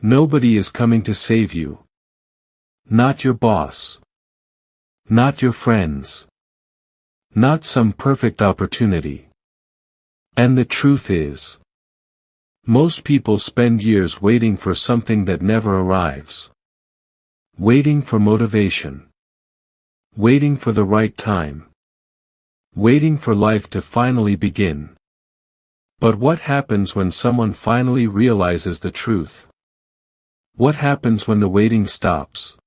Nobody is coming to save you. Not your boss. Not your friends. Not some perfect opportunity. And the truth is, most people spend years waiting for something that never arrives. Waiting for motivation. Waiting for the right time. Waiting for life to finally begin. But what happens when someone finally realizes the truth? What happens when the waiting stops?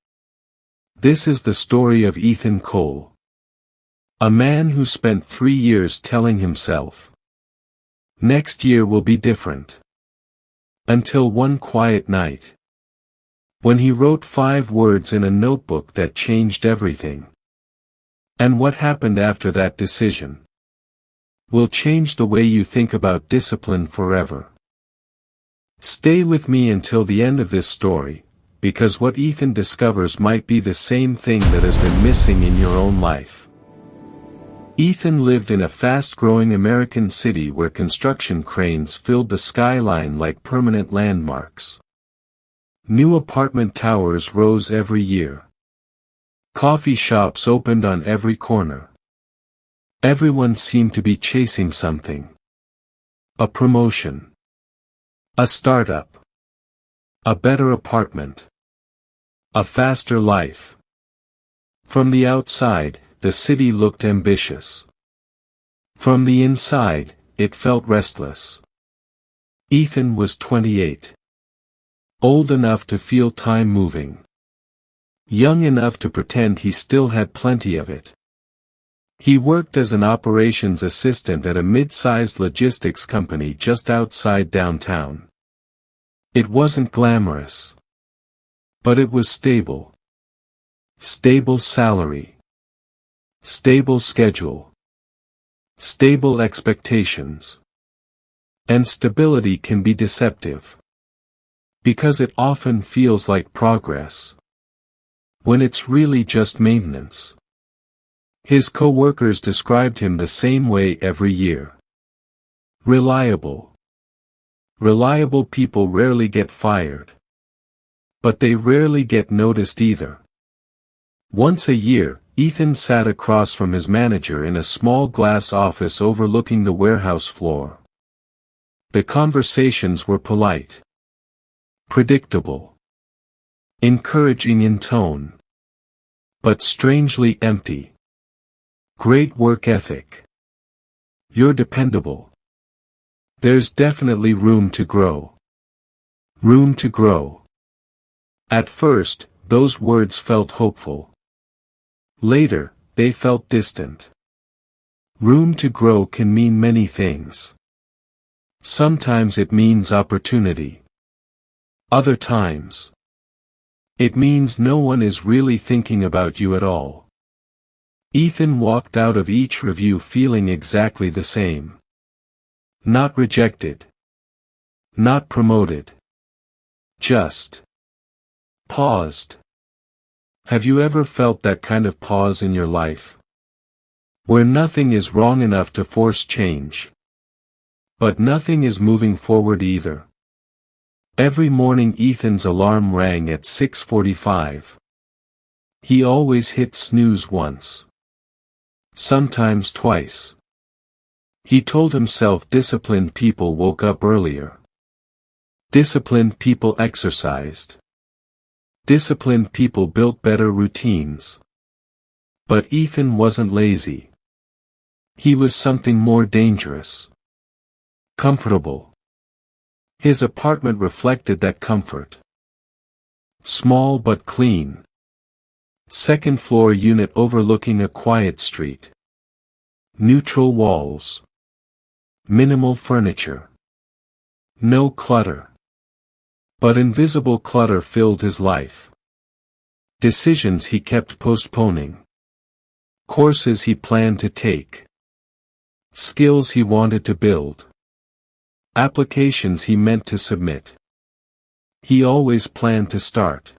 This is the story of Ethan Cole. A man who spent 3 years telling himself, "Next year will be different." Until one quiet night, when he wrote 5 words in a notebook that changed everything. And what happened after that decision will change the way you think about discipline forever. Stay with me until the end of this story, because what Ethan discovers might be the same thing that has been missing in your own life. Ethan lived in a fast-growing American city where construction cranes filled the skyline like permanent landmarks. New apartment towers rose every year. Coffee shops opened on every corner. Everyone seemed to be chasing something. A promotion. A startup. A better apartment. A faster life. From the outside, the city looked ambitious. From the inside, it felt restless. Ethan was 28. Old enough to feel time moving. Young enough to pretend he still had plenty of it. He worked as an operations assistant at a mid-sized logistics company just outside downtown. It wasn't glamorous. But it was stable. Stable salary. Stable schedule. Stable expectations. And stability can be deceptive. Because it often feels like progress. When it's really just maintenance. His co-workers described him the same way every year. Reliable. Reliable people rarely get fired. But they rarely get noticed either. Once a year, Ethan sat across from his manager in a small glass office overlooking the warehouse floor. The conversations were polite. Predictable. Encouraging in tone. But strangely empty. Great work ethic. You're dependable. There's definitely room to grow. Room to grow. At first, those words felt hopeful. Later, they felt distant. Room to grow can mean many things. Sometimes it means opportunity. Other times, it means no one is really thinking about you at all. Ethan walked out of each review feeling exactly the same. Not rejected. Not promoted. Just paused. Have you ever felt that kind of pause in your life? Where nothing is wrong enough to force change. But nothing is moving forward either. Every morning Ethan's alarm rang at 6:45. He always hit snooze once. Sometimes twice. He told himself disciplined people woke up earlier. Disciplined people exercised. Disciplined people built better routines. But Ethan wasn't lazy. He was something more dangerous. Comfortable. His apartment reflected that comfort. Small but clean. Second floor unit overlooking a quiet street. Neutral walls. Minimal furniture. No clutter. But invisible clutter filled his life. Decisions he kept postponing. Courses he planned to take. Skills he wanted to build. Applications he meant to submit. He always planned to start.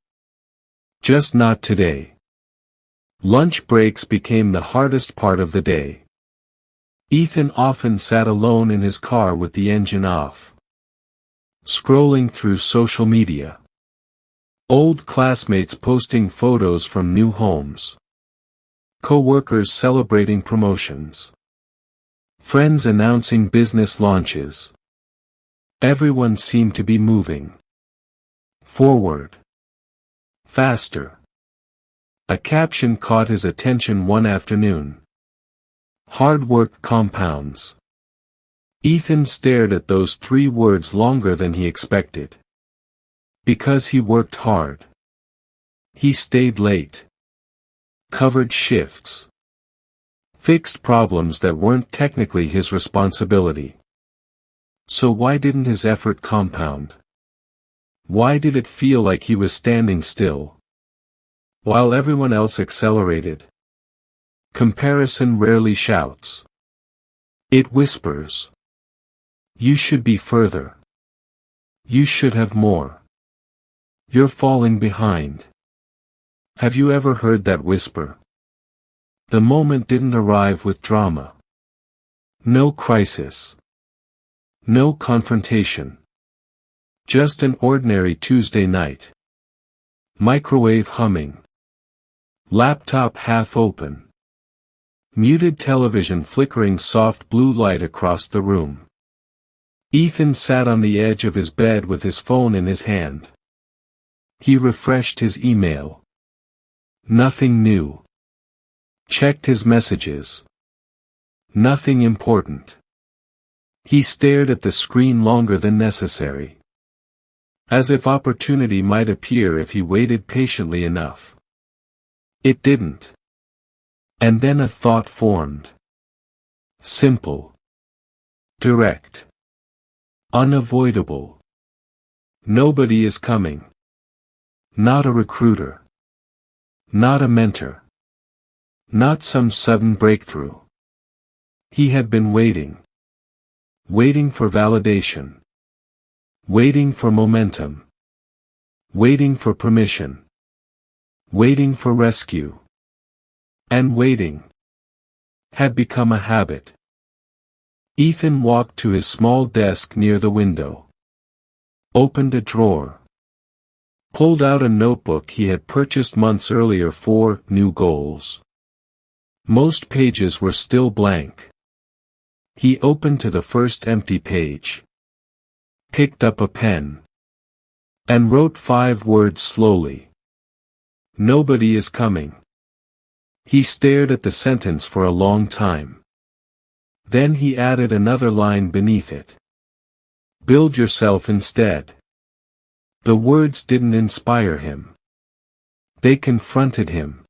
Just not today. Lunch breaks became the hardest part of the day. Ethan often sat alone in his car with the engine off. Scrolling through social media. Old classmates posting photos from new homes. Co-workers celebrating promotions. Friends announcing business launches. Everyone seemed to be moving forward. Faster. A caption caught his attention one afternoon. Hard work compounds. Ethan stared at those 3 words longer than he expected. Because he worked hard. He stayed late. Covered shifts. Fixed problems that weren't technically his responsibility. So why didn't his effort compound? Why did it feel like he was standing still, while everyone else accelerated? Comparison rarely shouts. It whispers. You should be further. You should have more. You're falling behind. Have you ever heard that whisper? The moment didn't arrive with drama. No crisis. No confrontation. Just an ordinary Tuesday night. Microwave humming. Laptop half open. Muted television flickering soft blue light across the room. Ethan sat on the edge of his bed with his phone in his hand. He refreshed his email. Nothing new. Checked his messages. Nothing important. He stared at the screen longer than necessary. As if opportunity might appear if he waited patiently enough. It didn't. And then a thought formed. Simple. Direct. Unavoidable. Nobody is coming. Not a recruiter. Not a mentor. Not some sudden breakthrough. He had been waiting. Waiting for validation. Waiting for momentum. Waiting for permission. Waiting for rescue. And waiting had become a habit. Ethan walked to his small desk near the window. Opened a drawer. Pulled out a notebook he had purchased months earlier for new goals. Most pages were still blank. He opened to the first empty page. Picked up a pen. And wrote 5 words slowly. Nobody is coming. He stared at the sentence for a long time. Then he added another line beneath it. Build yourself instead. The words didn't inspire him. They confronted him.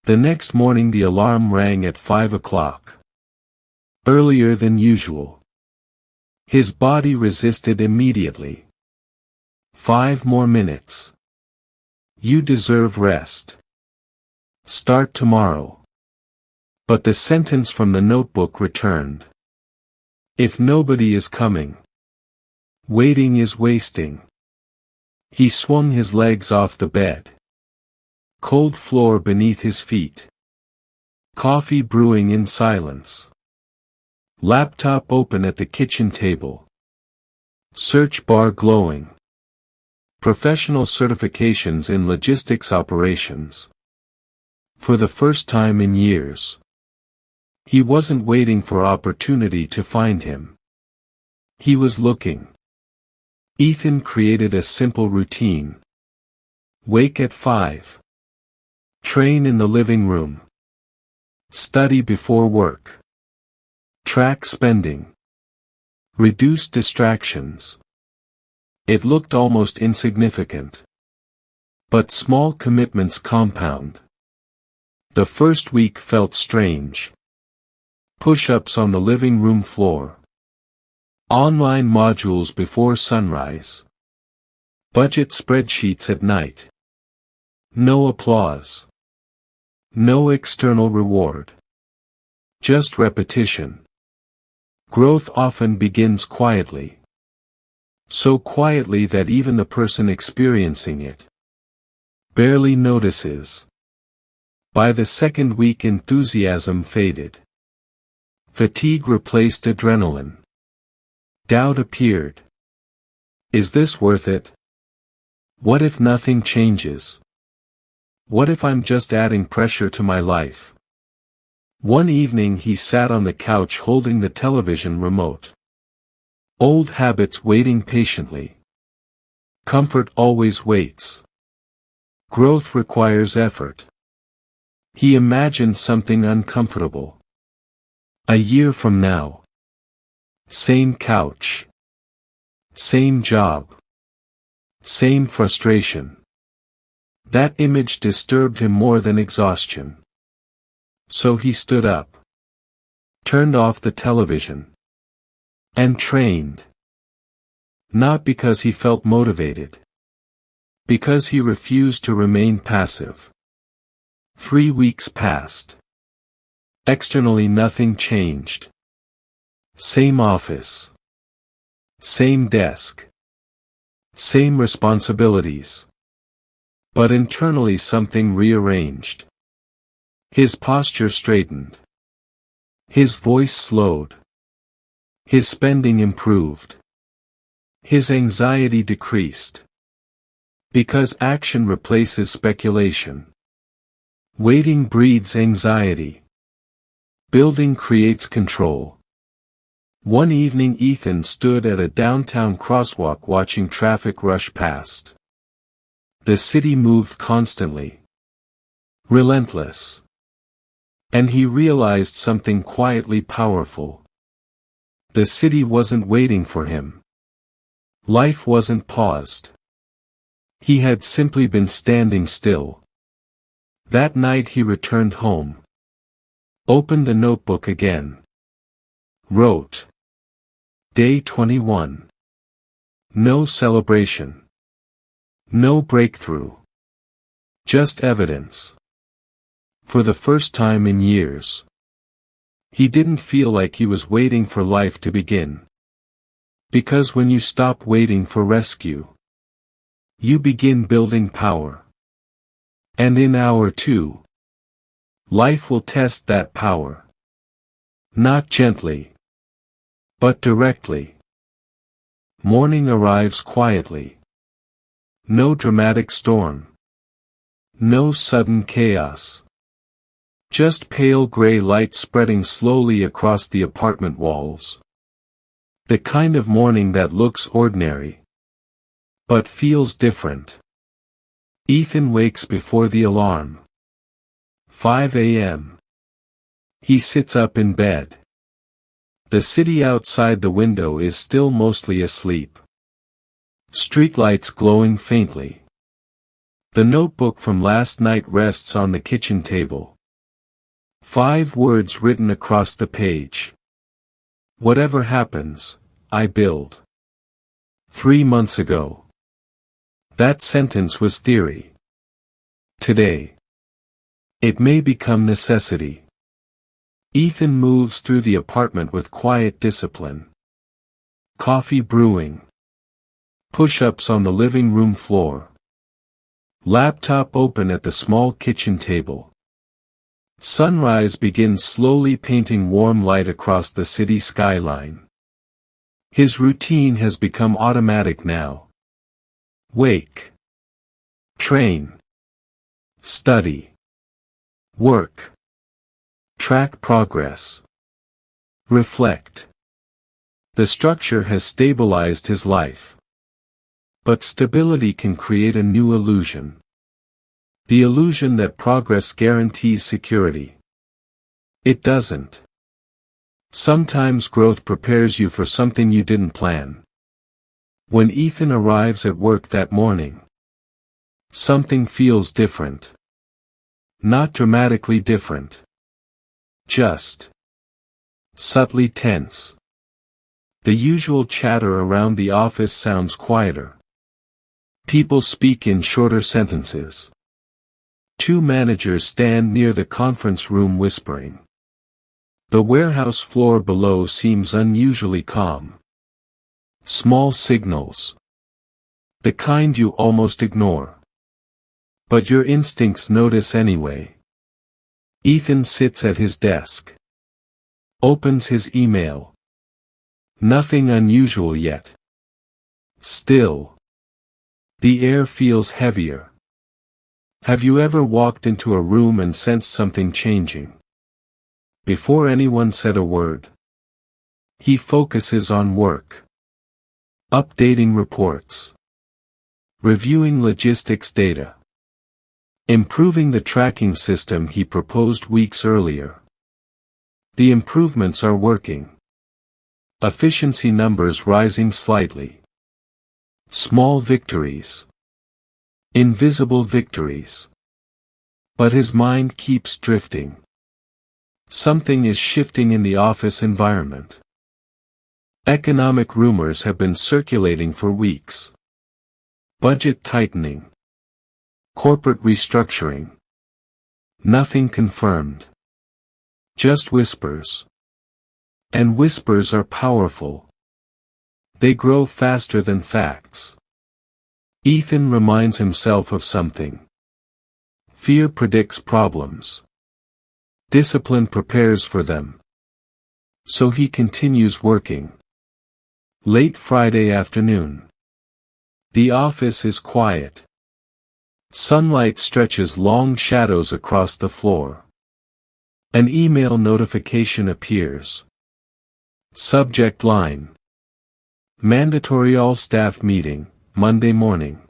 The next morning the alarm rang at 5 o'clock. Earlier than usual. His body resisted immediately. 5 more minutes. You deserve rest. Start tomorrow. But the sentence from the notebook returned. If nobody is coming. Waiting is wasting. He swung his legs off the bed. Cold floor beneath his feet. Coffee brewing in silence. Laptop open at the kitchen table. Search bar glowing. Professional certifications in logistics operations. For the first time in years. He wasn't waiting for opportunity to find him. He was looking. Ethan created a simple routine. Wake at 5. Train in the living room. Study before work. Track spending. Reduce distractions. It looked almost insignificant. But small commitments compound. The first week felt strange. Push-ups on the living room floor. Online modules before sunrise. Budget spreadsheets at night. No applause. No external reward. Just repetition. Growth often begins quietly. So quietly that even the person experiencing it barely notices. By the second week enthusiasm faded. Fatigue replaced adrenaline. Doubt appeared. Is this worth it? What if nothing changes? What if I'm just adding pressure to my life? One evening he sat on the couch holding the television remote. Old habits waiting patiently. Comfort always waits. Growth requires effort. He imagined something uncomfortable. A year from now. Same couch. Same job. Same frustration. That image disturbed him more than exhaustion. So he stood up. Turned off the television. And trained. Not because he felt motivated. Because he refused to remain passive. 3 weeks passed. Externally nothing changed. Same office. Same desk. Same responsibilities. But internally something rearranged. His posture straightened. His voice slowed. His spending improved. His anxiety decreased. Because action replaces speculation. Waiting breeds anxiety. Building creates control. One evening Ethan stood at a downtown crosswalk watching traffic rush past. The city moved constantly. Relentless. And he realized something quietly powerful. The city wasn't waiting for him. Life wasn't paused. He had simply been standing still. That night he returned home. Opened the notebook again. Wrote. Day 21. No celebration. No breakthrough. Just evidence. For the first time in years. He didn't feel like he was waiting for life to begin. Because when you stop waiting for rescue, you begin building power. And in hour 2, life will test that power. Not gently, but directly. Morning arrives quietly. No dramatic storm. No sudden chaos. Just pale gray light spreading slowly across the apartment walls. The kind of morning that looks ordinary, but feels different. Ethan wakes before the alarm. 5 a.m. He sits up in bed. The city outside the window is still mostly asleep. Streetlights glowing faintly. The notebook from last night rests on the kitchen table. 5 words written across the page. Whatever happens, I build. 3 months ago. That sentence was theory. Today. It may become necessity. Ethan moves through the apartment with quiet discipline. Coffee brewing. Push-ups on the living room floor. Laptop open at the small kitchen table. Sunrise begins slowly painting warm light across the city skyline. His routine has become automatic now. Wake. Train. Study. Work. Track progress. Reflect. The structure has stabilized his life. But stability can create a new illusion. The illusion that progress guarantees security. It doesn't. Sometimes growth prepares you for something you didn't plan. When Ethan arrives at work that morning, something feels different. Not dramatically different. Just subtly tense. The usual chatter around the office sounds quieter. People speak in shorter sentences. 2 managers stand near the conference room whispering. The warehouse floor below seems unusually calm. Small signals. The kind you almost ignore. But your instincts notice anyway. Ethan sits at his desk. Opens his email. Nothing unusual yet. Still. The air feels heavier. Have you ever walked into a room and sensed something changing? Before anyone said a word. He focuses on work. Updating reports. Reviewing logistics data. Improving the tracking system he proposed weeks earlier. The improvements are working. Efficiency numbers rising slightly. Small victories. Invisible victories. But his mind keeps drifting. Something is shifting in the office environment. Economic rumors have been circulating for weeks. Budget tightening. Corporate restructuring. Nothing confirmed. Just whispers. And whispers are powerful. They grow faster than facts. Ethan reminds himself of something. Fear predicts problems. Discipline prepares for them. So he continues working. Late Friday afternoon. The office is quiet. Sunlight stretches long shadows across the floor. An email notification appears. Subject line. Mandatory all-staff meeting, Monday morning.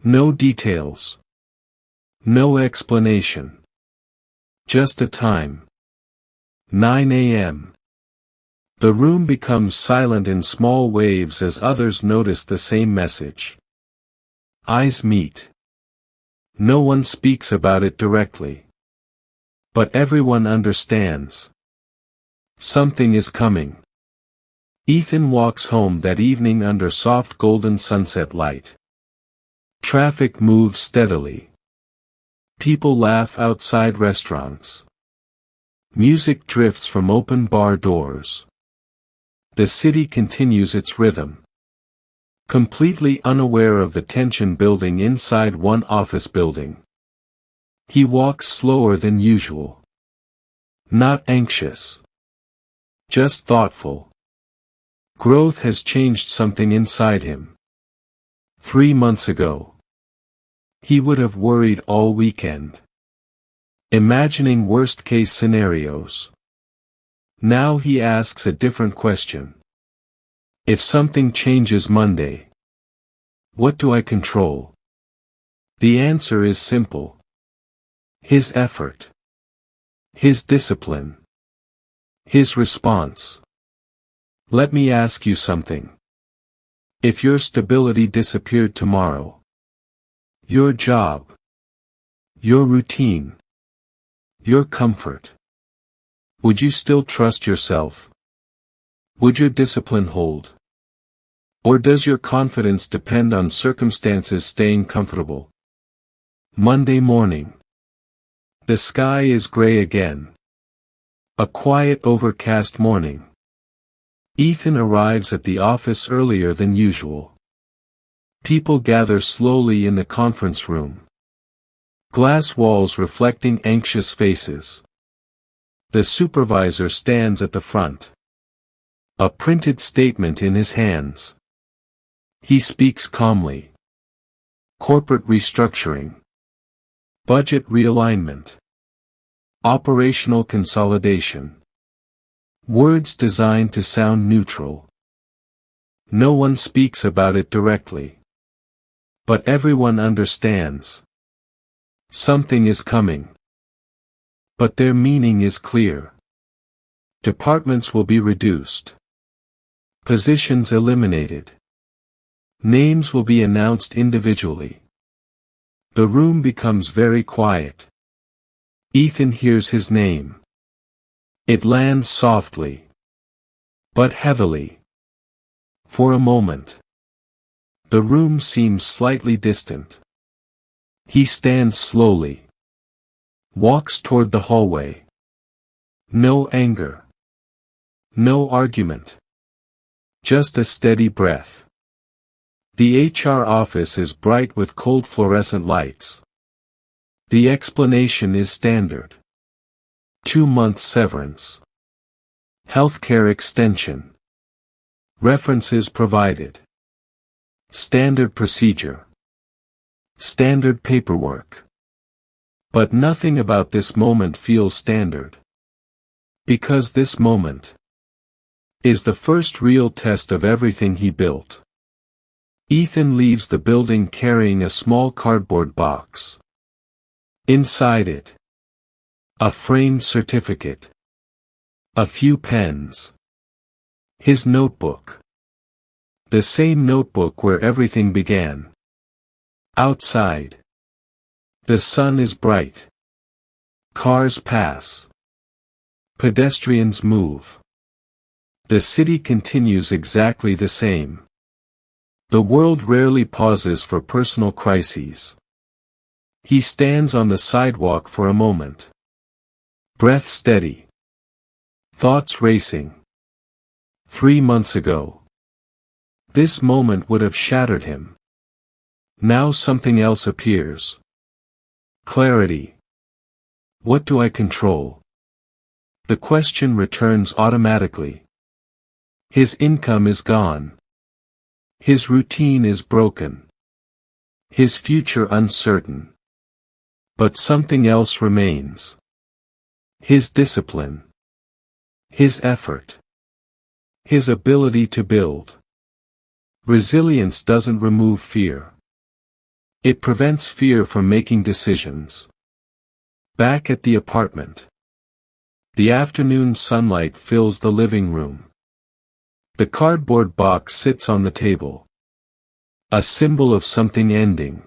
No details. No explanation. Just a time. 9 a.m. The room becomes silent in small waves as others notice the same message. Eyes meet. No one speaks about it directly. But everyone understands. Something is coming. Ethan walks home that evening under soft golden sunset light. Traffic moves steadily. People laugh outside restaurants. Music drifts from open bar doors. The city continues its rhythm. Completely unaware of the tension building inside one office building. He walks slower than usual. Not anxious. Just thoughtful. Growth has changed something inside him. 3 months ago. He would have worried all weekend. Imagining worst-case scenarios. Now he asks a different question. If something changes Monday, what do I control? The answer is simple. His effort. His discipline. His response. Let me ask you something. If your stability disappeared tomorrow, your job, your routine, your comfort, would you still trust yourself? Would your discipline hold? Or does your confidence depend on circumstances staying comfortable? Monday morning. The sky is gray again. A quiet overcast morning. Ethan arrives at the office earlier than usual. People gather slowly in the conference room. Glass walls reflecting anxious faces. The supervisor stands at the front. A printed statement in his hands. He speaks calmly. Corporate restructuring. Budget realignment. Operational consolidation. Words designed to sound neutral. No one speaks about it directly. But everyone understands. Something is coming. But their meaning is clear. Departments will be reduced. Positions eliminated. Names will be announced individually. The room becomes very quiet. Ethan hears his name. It lands softly. But heavily. For a moment. The room seems slightly distant. He stands slowly. Walks toward the hallway. No anger. No argument. Just a steady breath. The HR office is bright with cold fluorescent lights. The explanation is standard. 2-month severance. Healthcare extension. References provided. Standard procedure. Standard paperwork. But nothing about this moment feels standard. Because this moment is the first real test of everything he built. Ethan leaves the building carrying a small cardboard box. Inside it, a framed certificate. A few pens. His notebook. The same notebook where everything began. Outside, the sun is bright. Cars pass. Pedestrians move. The city continues exactly the same. The world rarely pauses for personal crises. He stands on the sidewalk for a moment. Breath steady. Thoughts racing. 3 months ago, this moment would have shattered him. Now something else appears. Clarity. What do I control? The question returns automatically. His income is gone. His routine is broken. His future uncertain. But something else remains. His discipline. His effort. His ability to build. Resilience doesn't remove fear. It prevents fear from making decisions. Back at the apartment. The afternoon sunlight fills the living room. The cardboard box sits on the table. A symbol of something ending.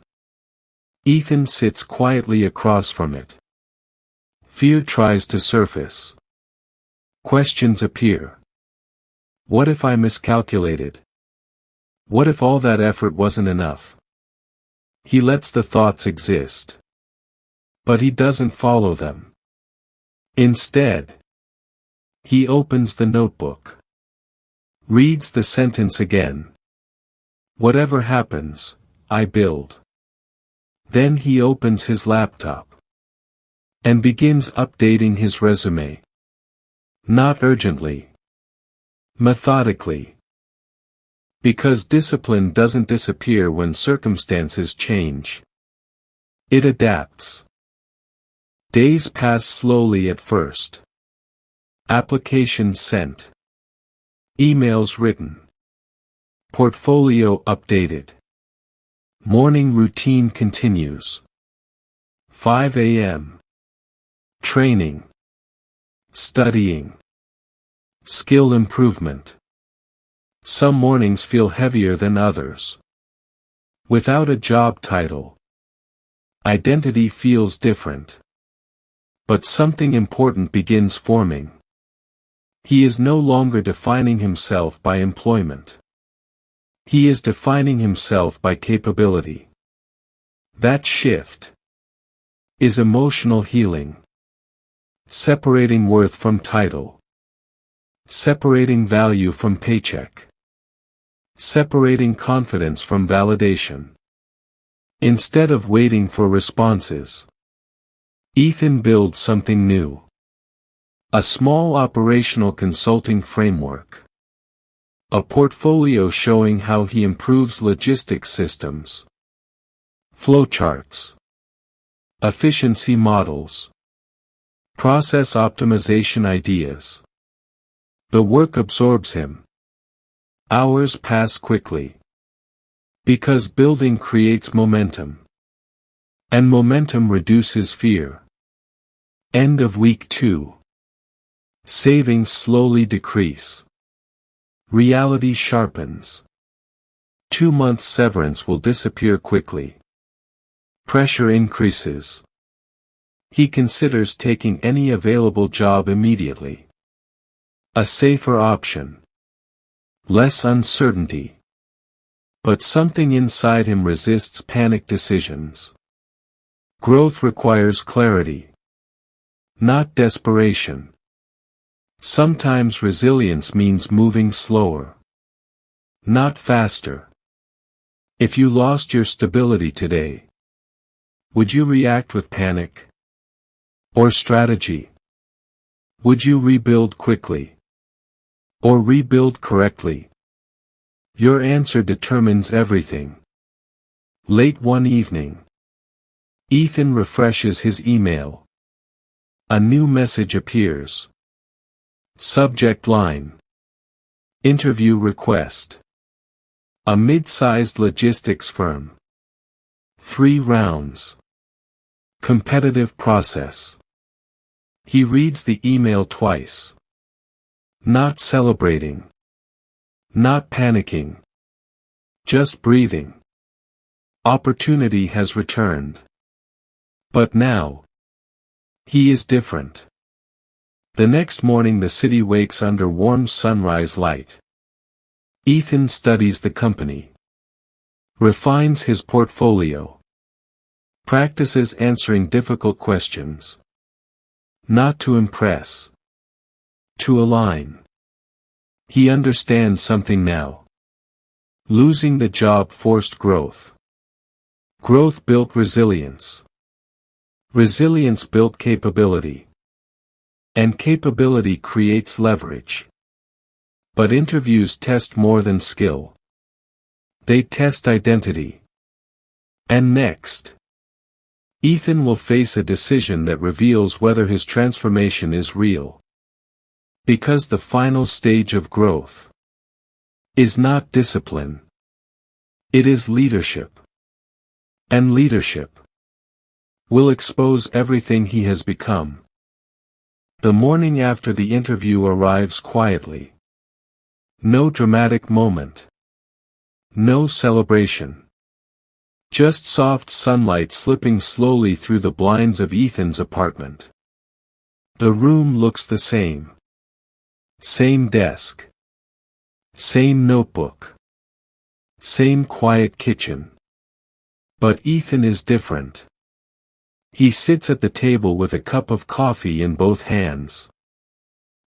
Ethan sits quietly across from it. Fear tries to surface. Questions appear. What if I miscalculated? What if all that effort wasn't enough? He lets the thoughts exist. But he doesn't follow them. Instead, he opens the notebook. Reads the sentence again. Whatever happens, I build. Then he opens his laptop. And begins updating his resume. Not urgently. Methodically. Because discipline doesn't disappear when circumstances change. It adapts. Days pass slowly at first. Applications sent. Emails written. Portfolio updated. Morning routine continues. 5 a.m. Training. Studying. Skill improvement. Some mornings feel heavier than others. Without a job title, identity feels different. But something important begins forming. He is no longer defining himself by employment. He is defining himself by capability. That shift is emotional healing. Separating worth from title. Separating value from paycheck. Separating confidence from validation. Instead of waiting for responses, Ethan builds something new. A small operational consulting framework. A portfolio showing how he improves logistics systems. Flowcharts. Efficiency models. Process optimization ideas. The work absorbs him. Hours pass quickly. Because building creates momentum. And momentum reduces fear. End of week 2. Savings slowly decrease. Reality sharpens. 2 months severance will disappear quickly. Pressure increases. He considers taking any available job immediately. A safer option. Less uncertainty. But something inside him resists panic decisions. Growth requires clarity. Not desperation. Sometimes resilience means moving slower. Not faster. If you lost your stability today, would you react with panic? Or strategy? Would you rebuild quickly? Or rebuild correctly? Your answer determines everything. Late one evening. Ethan refreshes his email. A new message appears. Subject line. Interview request. A mid-sized logistics firm. 3 rounds. Competitive process. He reads the email twice. Not celebrating. Not panicking. Just breathing. Opportunity has returned. But now, he is different. The next morning the city wakes under warm sunrise light. Ethan studies the company. Refines his portfolio. Practices answering difficult questions. Not to impress. To align. He understands something now. Losing the job forced growth. Growth built resilience. Resilience built capability. And capability creates leverage. But interviews test more than skill. They test identity. And next, Ethan will face a decision that reveals whether his transformation is real. Because the final stage of growth is not discipline. It is leadership. And leadership will expose everything he has become. The morning after the interview arrives quietly. No dramatic moment. No celebration. Just soft sunlight slipping slowly through the blinds of Ethan's apartment. The room looks the same. Same desk. Same notebook. Same quiet kitchen. But Ethan is different. He sits at the table with a cup of coffee in both hands.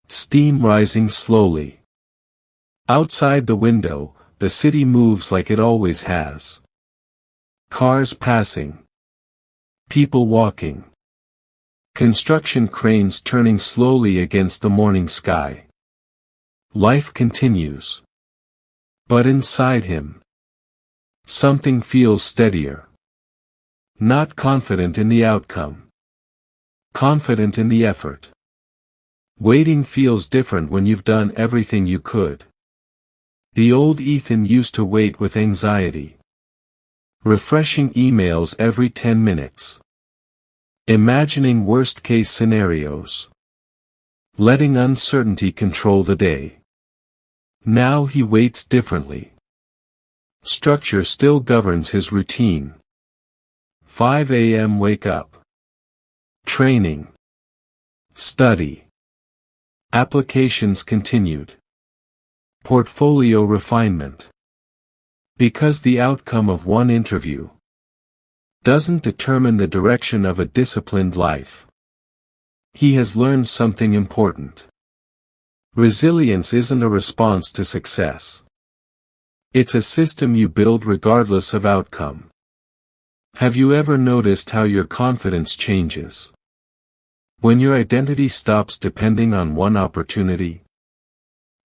Steam rising slowly. Outside the window, the city moves like it always has. Cars passing. People walking. Construction cranes turning slowly against the morning sky. Life continues. But inside him, something feels steadier. Not confident in the outcome. Confident in the effort. Waiting feels different when you've done everything you could. The old Ethan used to wait with anxiety. Refreshing emails every 10 minutes. Imagining worst-case scenarios. Letting uncertainty control the day. Now he waits differently. Structure still governs his routine. 5 a.m. wake up. Training. Study. Applications continued. Portfolio refinement. Because the outcome of one interview doesn't determine the direction of a disciplined life. He has learned something important. Resilience isn't a response to success. It's a system you build regardless of outcome. Have you ever noticed how your confidence changes when your identity stops depending on one opportunity?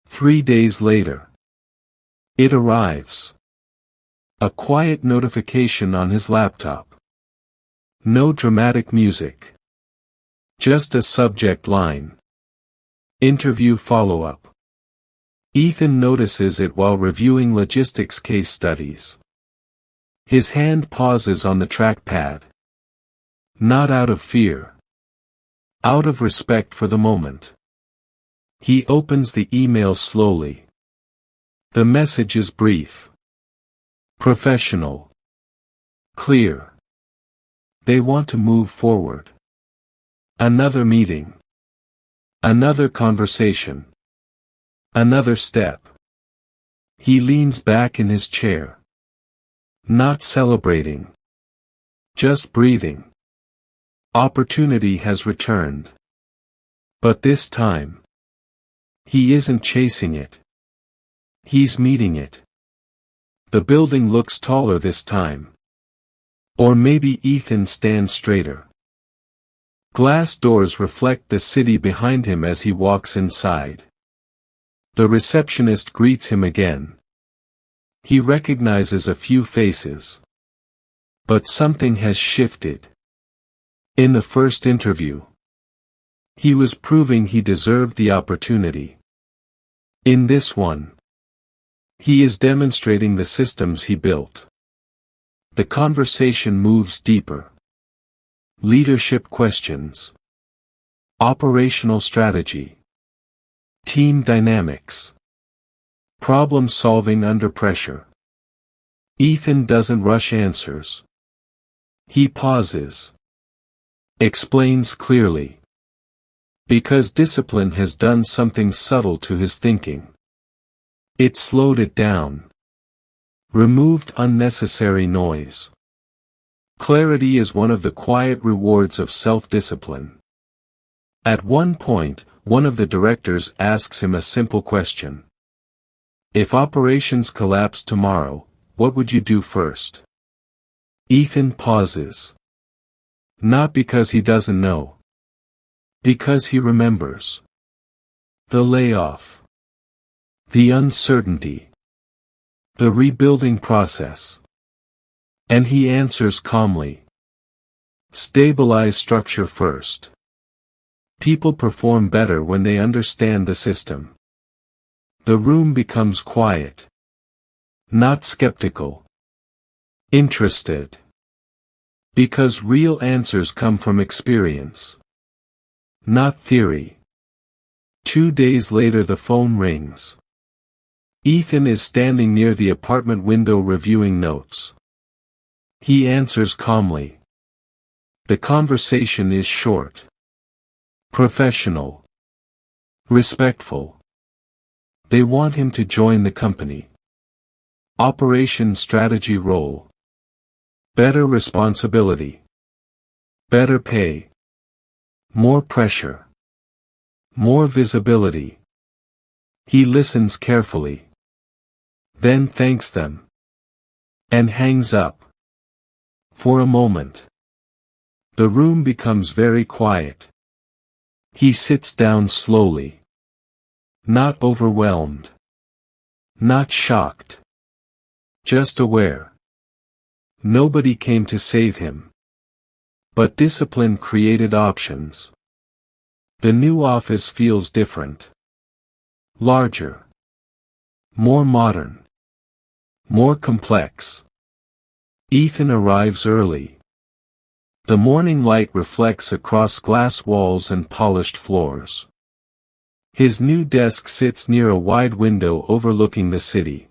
3 days later, it arrives. A quiet notification on his laptop. No dramatic music. Just a subject line. Interview follow-up. Ethan notices it while reviewing logistics case studies. His hand pauses on the trackpad. Not out of fear. Out of respect for the moment. He opens the email slowly. The message is brief. Professional. Clear. They want to move forward. Another meeting. Another conversation. Another step. He leans back in his chair. Not celebrating. Just breathing. Opportunity has returned. But this time, he isn't chasing it. He's meeting it. The building looks taller this time. Or maybe Ethan stands straighter. Glass doors reflect the city behind him as he walks inside. The receptionist greets him again. He recognizes a few faces. But something has shifted. In the first interview, he was proving he deserved the opportunity. In this one, he is demonstrating the systems he built. The conversation moves deeper. Leadership questions. Operational strategy. Team dynamics. Problem solving under pressure. Ethan doesn't rush answers. He pauses. Explains clearly. Because discipline has done something subtle to his thinking. It slowed it down. Removed unnecessary noise. Clarity is one of the quiet rewards of self-discipline. At one point, one of the directors asks him a simple question. If operations collapse tomorrow, what would you do first? Ethan pauses. Not because he doesn't know. Because he remembers. The layoff. The uncertainty. The rebuilding process. And he answers calmly. Stabilize structure first. People perform better when they understand the system. The room becomes quiet. Not skeptical. Interested. Because real answers come from experience. Not theory. 2 days later the phone rings. Ethan is standing near the apartment window reviewing notes. He answers calmly. The conversation is short. Professional. Respectful. They want him to join the company. Operation strategy role. Better responsibility. Better pay. More pressure. More visibility. He listens carefully. Then thanks them. And hangs up. For a moment. The room becomes very quiet. He sits down slowly. Not overwhelmed. Not shocked. Just aware. Nobody came to save him. But discipline created options. The new office feels different. Larger. More modern. More complex. Ethan arrives early. The morning light reflects across glass walls and polished floors. His new desk sits near a wide window overlooking the city.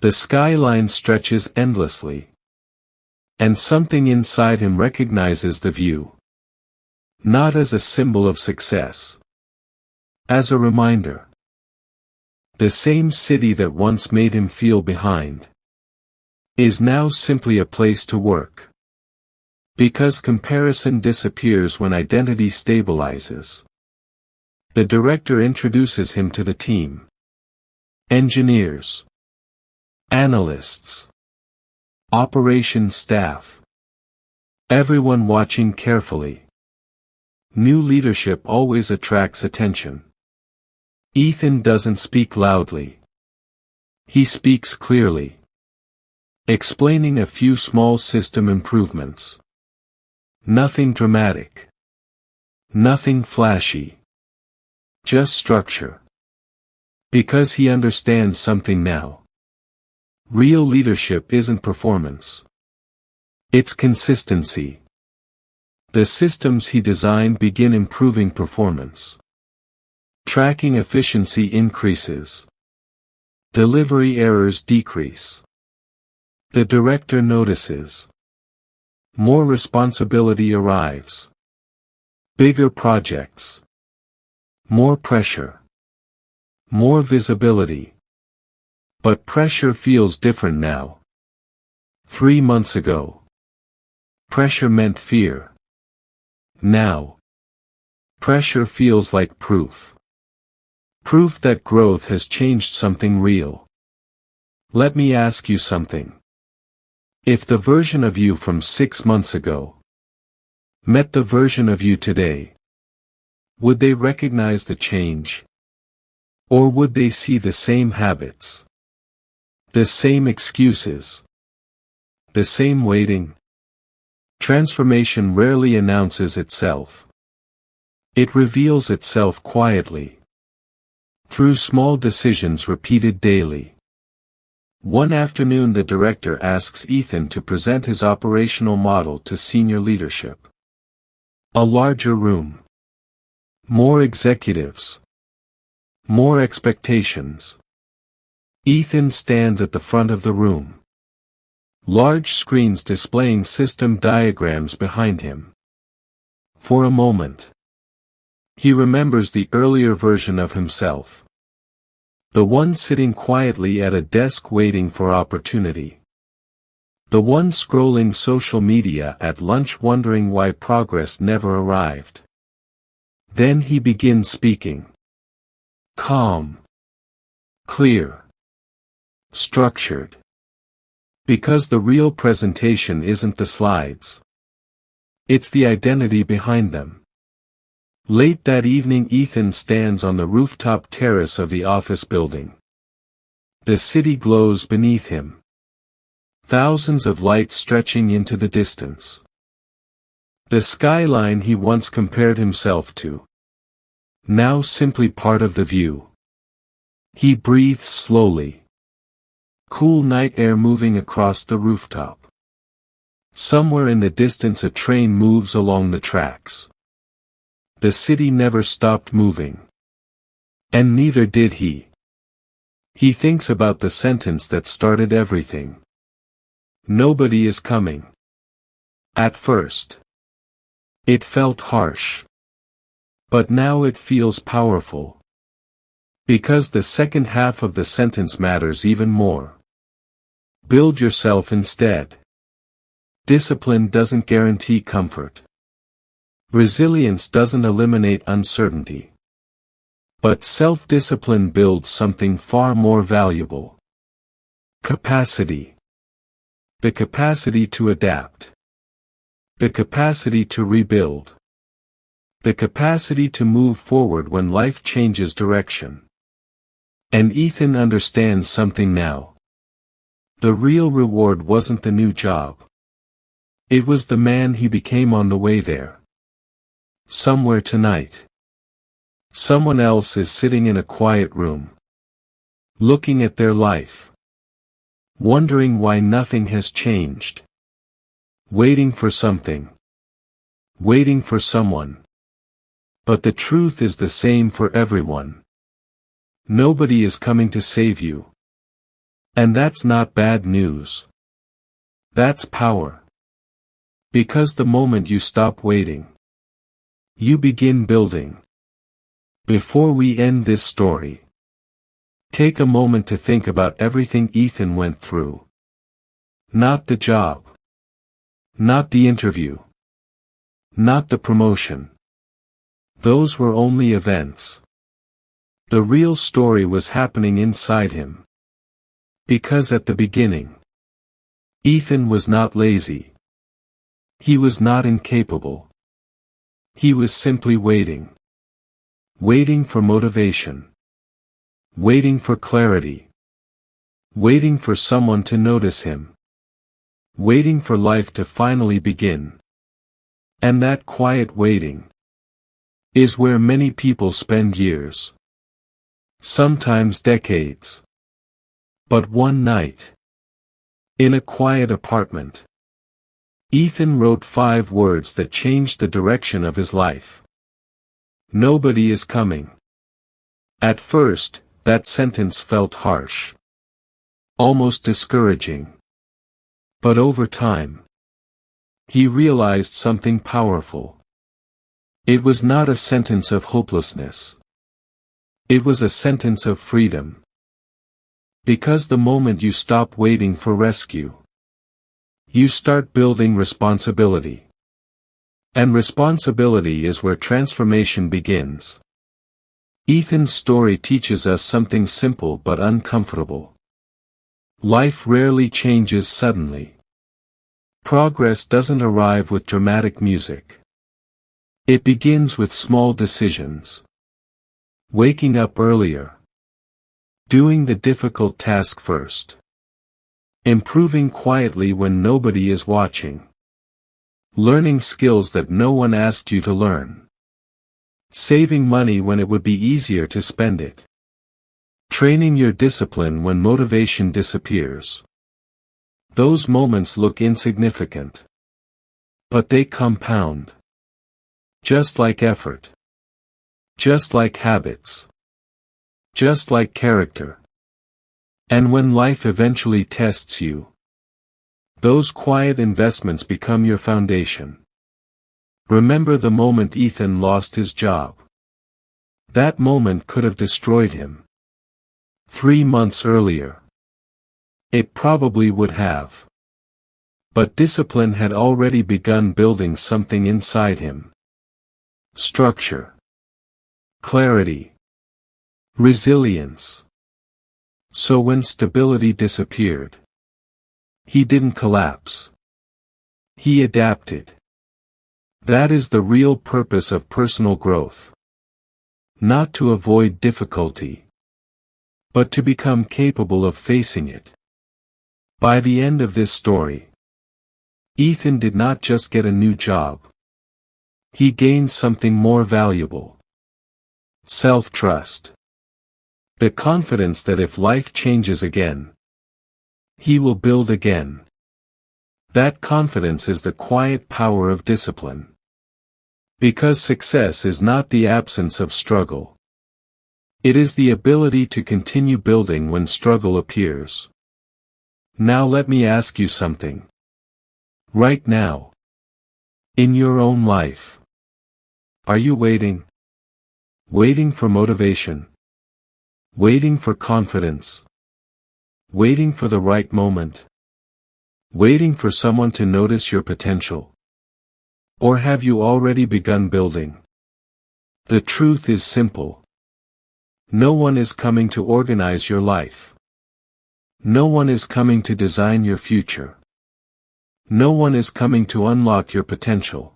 The skyline stretches endlessly. And something inside him recognizes the view. Not as a symbol of success. As a reminder. The same city that once made him feel behind. Is now simply a place to work. Because comparison disappears when identity stabilizes. The director introduces him to the team. Engineers. Analysts. Operations staff. Everyone watching carefully. New leadership always attracts attention. Ethan doesn't speak loudly. He speaks clearly. Explaining a few small system improvements. Nothing dramatic. Nothing flashy. Just structure. Because he understands something now. Real leadership isn't performance. It's consistency. The systems he designed begin improving performance. Tracking efficiency increases. Delivery errors decrease. The director notices. More responsibility arrives. Bigger projects. More pressure. More visibility. But pressure feels different now. 3 months ago. Pressure meant fear. Now. Pressure feels like proof. Proof that growth has changed something real. Let me ask you something. If the version of you from 6 months ago met the version of you today, would they recognize the change? Or would they see the same habits? The same excuses. The same waiting. Transformation rarely announces itself. It reveals itself quietly. Through small decisions repeated daily. One afternoon the director asks Ethan to present his operational model to senior leadership. A larger room. More executives. More expectations. Ethan stands at the front of the room. Large screens displaying system diagrams behind him. For a moment, he remembers the earlier version of himself. The one sitting quietly at a desk waiting for opportunity. The one scrolling social media at lunch wondering why progress never arrived. Then he begins speaking. Calm. Clear. Structured. Because the real presentation isn't the slides. It's the identity behind them. Late that evening Ethan stands on the rooftop terrace of the office building. The city glows beneath him. Thousands of lights stretching into the distance. The skyline he once compared himself to. Now simply part of the view. He breathes slowly. Cool night air moving across the rooftop. Somewhere in the distance a train moves along the tracks. The city never stopped moving. And neither did he. He thinks about the sentence that started everything. Nobody is coming. At first, it felt harsh. But now it feels powerful. Because the second half of the sentence matters even more. Build yourself instead. Discipline doesn't guarantee comfort. Resilience doesn't eliminate uncertainty. But self-discipline builds something far more valuable. Capacity. The capacity to adapt. The capacity to rebuild. The capacity to move forward when life changes direction. And Ethan understands something now. The real reward wasn't the new job. It was the man he became on the way there. Somewhere tonight. Someone else is sitting in a quiet room. Looking at their life. Wondering why nothing has changed. Waiting for something. Waiting for someone. But the truth is the same for everyone. Nobody is coming to save you. And that's not bad news. That's power. Because the moment you stop waiting, you begin building. Before we end this story, take a moment to think about everything Ethan went through. Not the job. Not the interview. Not the promotion. Those were only events. The real story was happening inside him. Because at the beginning, Ethan was not lazy. He was not incapable. He was simply waiting. Waiting for motivation. Waiting for clarity. Waiting for someone to notice him. Waiting for life to finally begin. And that quiet waiting is where many people spend years. Sometimes decades. But one night, in a quiet apartment, Ethan wrote 5 words that changed the direction of his life. Nobody is coming. At first, that sentence felt harsh. Almost discouraging. But over time, he realized something powerful. It was not a sentence of hopelessness. It was a sentence of freedom. Because the moment you stop waiting for rescue, you start building responsibility. And responsibility is where transformation begins. Ethan's story teaches us something simple but uncomfortable. Life rarely changes suddenly. Progress doesn't arrive with dramatic music. It begins with small decisions. Waking up earlier. Doing the difficult task first. Improving quietly when nobody is watching. Learning skills that no one asked you to learn. Saving money when it would be easier to spend it. Training your discipline when motivation disappears. Those moments look insignificant. But they compound. Just like effort. Just like habits. Just like character. And when life eventually tests you, those quiet investments become your foundation. Remember the moment Ethan lost his job. That moment could have destroyed him. 3 months earlier. It probably would have. But discipline had already begun building something inside him. Structure. Clarity. Resilience. So when stability disappeared, he didn't collapse. He adapted. That is the real purpose of personal growth. Not to avoid difficulty, but to become capable of facing it. By the end of this story, Ethan did not just get a new job. He gained something more valuable. Self-trust. The confidence that if life changes again, he will build again. That confidence is the quiet power of discipline. Because success is not the absence of struggle. It is the ability to continue building when struggle appears. Now let me ask you something. Right now. In your own life. Are you waiting? Waiting for motivation? Waiting for confidence? Waiting for the right moment? Waiting for someone to notice your potential? Or have you already begun building? The truth is simple. No one is coming to organize your life. No one is coming to design your future. No one is coming to unlock your potential.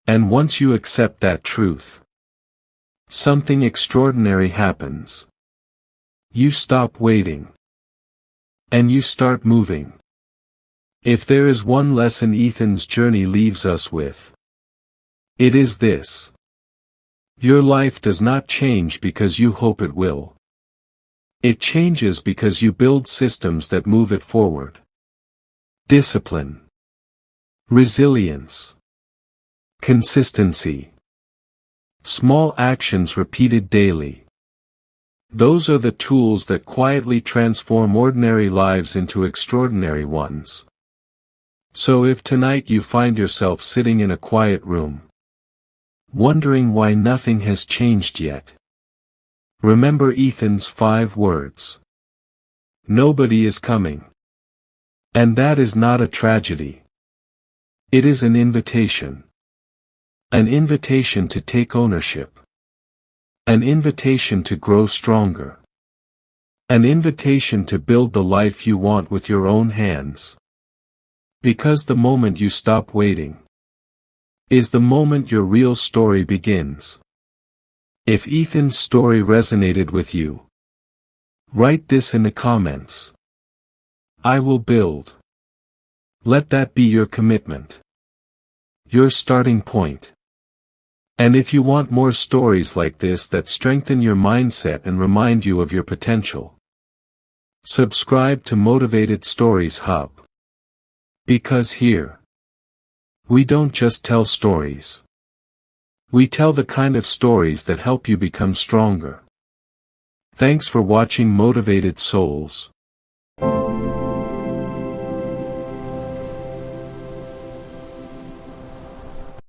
And once you accept that truth, something extraordinary happens. You stop waiting. And you start moving. If there is one lesson Ethan's journey leaves us with, it is this. Your life does not change because you hope it will. It changes because you build systems that move it forward. Discipline. Resilience. Consistency. Small actions repeated daily. Those are the tools that quietly transform ordinary lives into extraordinary ones. So if tonight you find yourself sitting in a quiet room, wondering why nothing has changed yet, remember Ethan's 5 words. Nobody is coming. And that is not a tragedy. It is an invitation. An invitation to take ownership. An invitation to grow stronger. An invitation to build the life you want with your own hands. Because the moment you stop waiting is the moment your real story begins. If Ethan's story resonated with you, write this in the comments. I will build. Let that be your commitment. Your starting point. And if you want more stories like this that strengthen your mindset and remind you of your potential, subscribe to Motivated Stories Hub. Because here, we don't just tell stories. We tell the kind of stories that help you become stronger. Thanks for watching Motivated Souls.